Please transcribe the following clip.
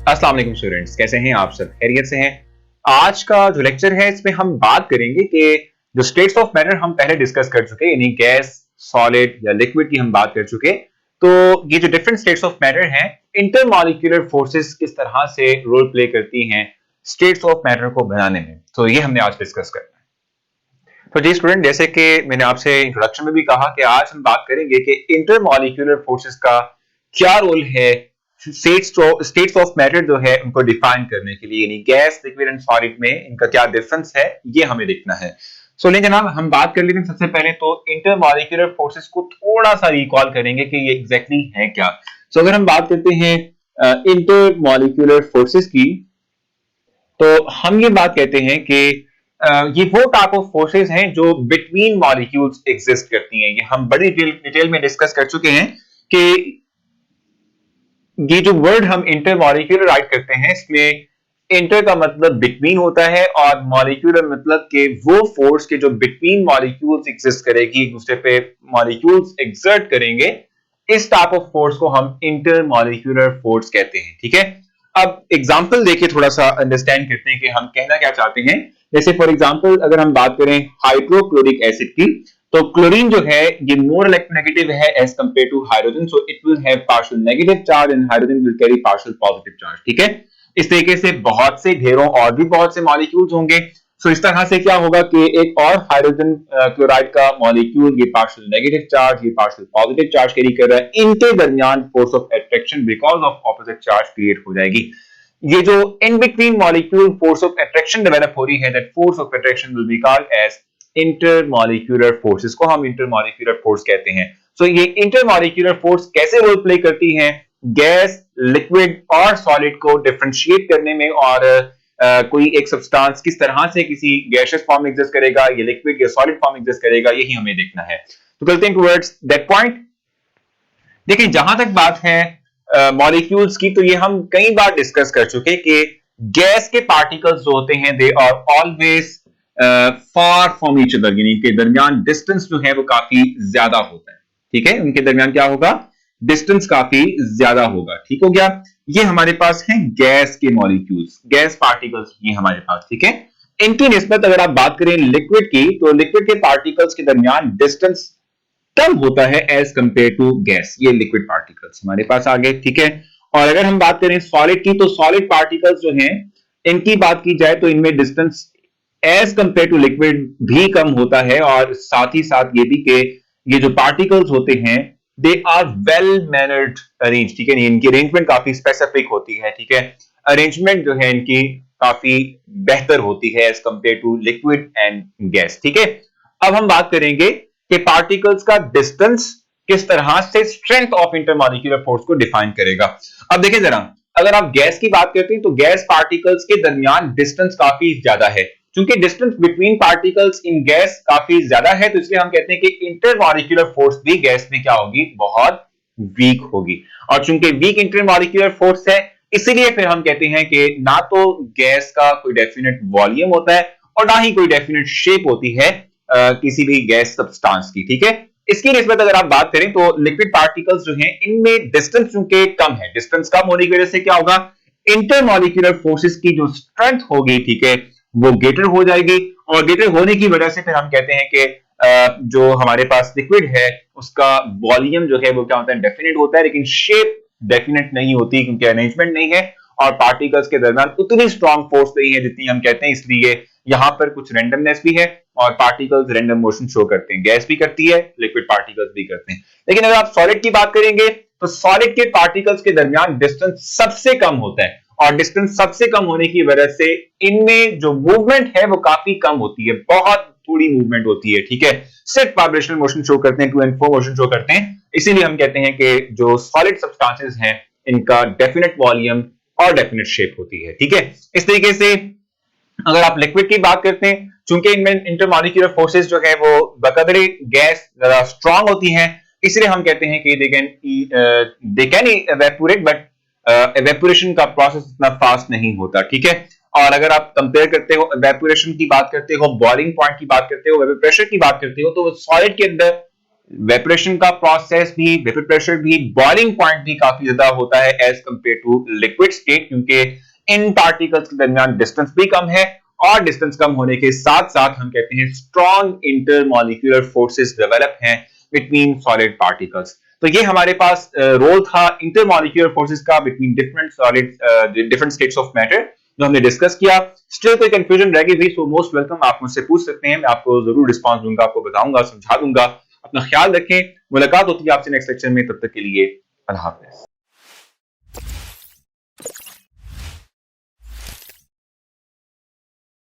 अस्सलाम वालेकुम स्टूडेंट्स, कैसे हैं आप सब? खैरियत से हैं? आज का जो लेक्चर है इसमें हम बात करेंगे कि जो स्टेट्स ऑफ मैटर हम पहले डिस्कस कर चुके, यानी गैस, सॉलिड या लिक्विड की हम बात कर चुके। तो ये जो डिफरेंट स्टेट्स ऑफ मैटर हैं, इंटरमॉलिक्यूलर फोर्सेस किस तरह से रोल प्ले करती हैं स्टेट्स ऑफ मैटर को बनाने में, तो ये हमने आज डिस्कस करना है। तो जी स्टूडेंट, जैसे कि मैंने आपसे इंट्रोडक्शन में भी कहा कि आज हम बात करेंगे कि इंटरमॉलिक्यूलर फोर्सेस का क्या रोल है स्टेट्स ऑफ मैटर जो है उनको डिफाइन करने के लिए, यानी गैस, लिक्विड एंड सॉलिड में इनका क्या डिफरेंस है, ये हमें देखना है। सो लेकिन जनाब, हम बात कर लेते हैं सबसे पहले तो इंटरमॉलिक्यूलर फोर्सेस को थोड़ा सा रिकॉल करेंगे कि ये एग्जैक्टली है क्या। सो अगर हम बात करते हैं इंटरमॉलिक्यूलर फोर्सेस की, तो हम ये बात कहते हैं कि ये वो टाइप ऑफ फोर्सेस हैं जो बिटवीन मॉलिक्यूल्स एग्जिस्ट करती हैं। ये हम बड़ी डिटेल में डिस्कस कर चुके हैं कि ये जो वर्ड हम इंटरमॉलिक्यूलर राइट करते हैं, इसमें इंटर का मतलब बिटवीन होता है और मॉलिक्यूलर मतलब कि वो फोर्स के जो बिटवीन मॉलिक्यूल्स एग्जिस्ट करेगी, एक दूसरे पे मॉलिक्यूल्स एक्सर्ट करेंगे। इस टाइप ऑफ फोर्स को हम इंटरमॉलिक्यूलर फोर्स कहते हैं। ठीक है, अब एग्जांपल देके थोड़ा सा अंडरस्टैंड करते हैं कि हम कहना क्या चाहते हैं। जैसे फॉर एग्जांपल अगर हम बात करें हाइड्रोक्लोरिक एसिड की, तो क्लोरीन जो है ये मोर इलेक्ट्रोनेगेटिव है as compare to hydrogen, so it will have partial negative charge and hydrogen will carry partial positive charge. ठीक है, इस तरीके से बहुत से ढेरों और भी बहुत से मॉलिक्यूल्स होंगे। सो इस तरह से क्या होगा कि एक और हाइड्रोजन क्लोराइड का मॉलिक्यूल ये पार्शियल नेगेटिव चार्ज, ये पार्शियल पॉजिटिव चार्ज कैरी कर रहा है, इनके दरमियान force of attraction because of opposite charge create हो जाएगी। ये जो in between molecule force of attraction develop हो रही है, that force of attraction will be called as intermolecular force. इसको हम इंटरमॉलिक्यूलर फोर्स कहते हैं। सो ये इंटरमॉलिक्यूलर फोर्स कैसे रोल प्ले करती हैं गैस, लिक्विड और सॉलिड को डिफरेंशिएट करने में, और कोई एक सब्सटेंस किस तरह से किसी गैसियस फॉर्म में एग्जिस्ट करेगा, ये लिक्विड या सॉलिड फॉर्म में एग्जिस्ट करेगा, यही हमें देखना है। तो चलते हैं टुवर्ड्स दैट पॉइंट। देखिए, जहां तक बात है मॉलिक्यूल्स की, तो ये हम कई बार डिस्कस कर चुके कि गैस के पार्टिकल्स जो होते हैं they are always far from each other, यानी इनके दरमियान डिस्टेंस जो है वो काफी ज्यादा होता है। ठीक है, उनके दरमियान क्या होगा, डिस्टेंस काफी ज्यादा होगा। ठीक हो गया, ये हमारे पास है गैस के मॉलिक्यूल्स, गैस पार्टिकल्स ये हमारे पास। ठीक है, इनकी निस्बत अगर आप बात करें लिक्विड की, तो लिक्विड के पार्टिकल्स के दरमियान डिस्टेंस कम होता है एज कंपेयर टू गैस। ये लिक्विड पार्टिकल्स हमारे पास आ गए। ठीक है, और अगर हम बात करें सॉलिड की, तो सॉलिड पार्टिकल्स जो हैं इनकी बात की जाए तो इनमें distance as compare to liquid भी कम होता है, और साथ ही साथ ये भी कि ये जो पार्टिकल्स होते हैं they are well mannered arrange. ठीक है, इनकी अरेंजमेंट काफी स्पेसिफिक होती है। ठीक है, अरेंजमेंट जो है इनकी काफी बेहतर होती है as compare to liquid and gas. ठीक है, अब हम बात करेंगे कि पार्टिकल्स का डिस्टेंस किस तरह से स्ट्रेंथ ऑफ इंटरमॉलिक्यूलर फोर्स को डिफाइन करेगा। अब देखिए जरा, अगर आप गैस की बात करते हैं तो गैस पार्टिकल्स के दरमियान डिस्टेंस काफी ज्यादा है। क्योंकि distance between particles in gas काफी ज्यादा है, तो इसलिए हम कहते हैं कि इंटरमॉलिक्यूलर फोर्स भी गैस में क्या होगी, बहुत वीक होगी। और चूंकि वीक इंटरमॉलिक्यूलर फोर्स है, इसीलिए फिर हम कहते हैं कि ना तो गैस का कोई डेफिनेट वॉल्यूम होता है और ना ही कोई डेफिनेट शेप होती है किसी भी गैस सब्सटेंस की। ठीक है, इसकी निस्बत अगर आप बात करें तो लिक्विड पार्टिकल्स जो हैं इनमें डिस्टेंस चूंकि कम है, डिस्टेंस कम होने की वजह से क्या होगा, इंटरमॉलिक्यूलर फोर्सेस की जो स्ट्रेंथ होगी, ठीक है, वो ग्रेटर हो जाएगी। और ग्रेटर होने की वजह से फिर हम कहते हैं कि जो हमारे पास लिक्विड है उसका वॉल्यूम जो है वो क्या होता है, डेफिनेट होता है, लेकिन शेप डेफिनेट नहीं होती क्योंकि अरेंजमेंट नहीं है और पार्टिकल्स के दरमियान उतनी स्ट्रॉन्ग फोर्स नहीं है जितनी हम कहते हैं। इसलिए यहां पर कुछ रैंडमनेस भी है और पार्टिकल्स रैंडम मोशन शो करते हैं। गैस भी करती है, लिक्विड पार्टिकल्स भी करते हैं। लेकिन अगर आप सॉलिड की बात करेंगे तो सॉलिड के पार्टिकल्स के दरमियान डिस्टेंस सबसे कम होता है, और डिस्टेंस सबसे कम होने की वजह से इनमें जो मूवमेंट है वो काफी कम होती है, बहुत थोड़ी मूवमेंट होती है। ठीक है, सिर्फ वाइब्रेशनल मोशन शो करते हैं, to and fro motion show करते हैं। इसीलिए हम कहते हैं कि जो सॉलिड सब्सटेंसेस हैं इनका डेफिनेट वॉल्यूम और डेफिनेट शेप होती है। ठीक है, इस तरीके से अगर आप लिक्विड की बात करते हैं, चूंकि इनमें इंटरमॉलिक्यूलर फोर्सेस जो है वो बकदरे गैस ज्यादा स्ट्रांग होती हैं, इसलिए हम कहते हैं कि they can evaporate, but evaporation का प्रोसेस इतना फास्ट नहीं होता। ठीक है, और अगर आप कंपेयर करते हो, इवेपोरेशन की बात करते हो, बॉइलिंग पॉइंट की बात करते हो, वेपर प्रेशर की बात करते हो, तो सॉलिड के अंदर वेपरेशन का प्रोसेस भी, वेपर प्रेशर भी, बॉइलिंग पॉइंट भी काफी ज्यादा होता है as compare to liquid state, क्योंकि इन पार्टिकल्स के दरमियान डिस्टेंस भी कम है और डिस्टेंस कम होने के साथ साथ हम कहते हैं स्ट्रॉन्ग इंटरमॉलिक्यूलर फोर्सेस डेवलप हैं बिटवीन सॉलिड पार्टिकल्स। तो ये हमारे पास रोल था इंटरमॉलिक्यूलर फोर्सेस का between different solid, different states of matter, जो हमने डिस्कस किया। स्टिल कोई कंफ्यूजन रह गई भी, सो मोस्ट वेलकम, आप मुझसे पूछ सकते हैं, मैं आपको जरूर रिस्पॉन्स दूंगा, आपको बताऊंगा, समझा दूंगा। अपना ख्याल रखें, मुलाकात होती है आपसे नेक्स्ट लेक्चर में, तब तक के लिए अल्लाह हाफिज।